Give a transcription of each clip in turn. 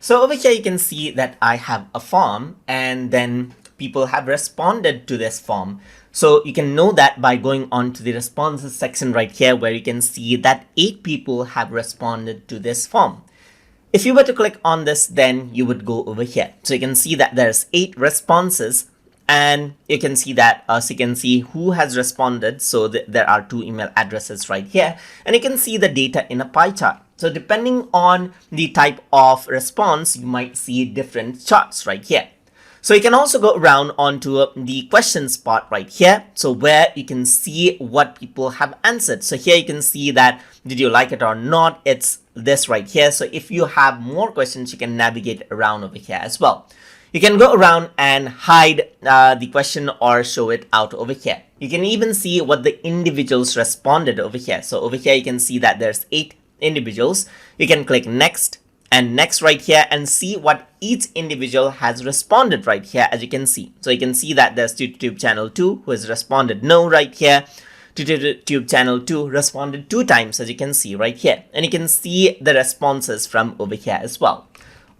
So over here, you can see that I have a form and then people have responded to this form. So you can know that by going on to the responses section right here, where you can see that 8 people have responded to this form. If you were to click on this, then you would go over here. So you can see that there's 8 responses, and you can see that, so you can see who has responded. So there are 2 email addresses right here, and you can see the data in a pie chart. So depending on the type of response, you might see different charts right here. So you can also go around onto the questions part right here. So where you can see what people have answered. So here you can see that, did you like it or not? It's this right here. So if you have more questions, you can navigate around over here as well. You can go around and hide the question or show it out over here. You can even see what the individuals responded over here. So over here, you can see that there's 8 individuals. You can click next and next right here and see what each individual has responded right here, as you can see. So you can see that there's YouTube channel 2 who has responded no right here. YouTube channel 2 responded 2 times, as you can see right here. And you can see the responses from over here as well.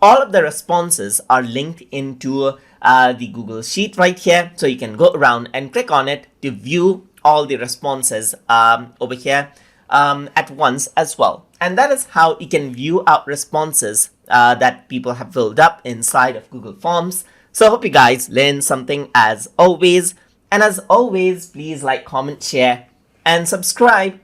All of the responses are linked into the Google Sheet right here. So you can go around and click on it to view all the responses over here at once as well. And that is how you can view out responses that people have filled up inside of Google Forms. So I hope you guys learned something as always. And as always, please like, comment, share, and subscribe.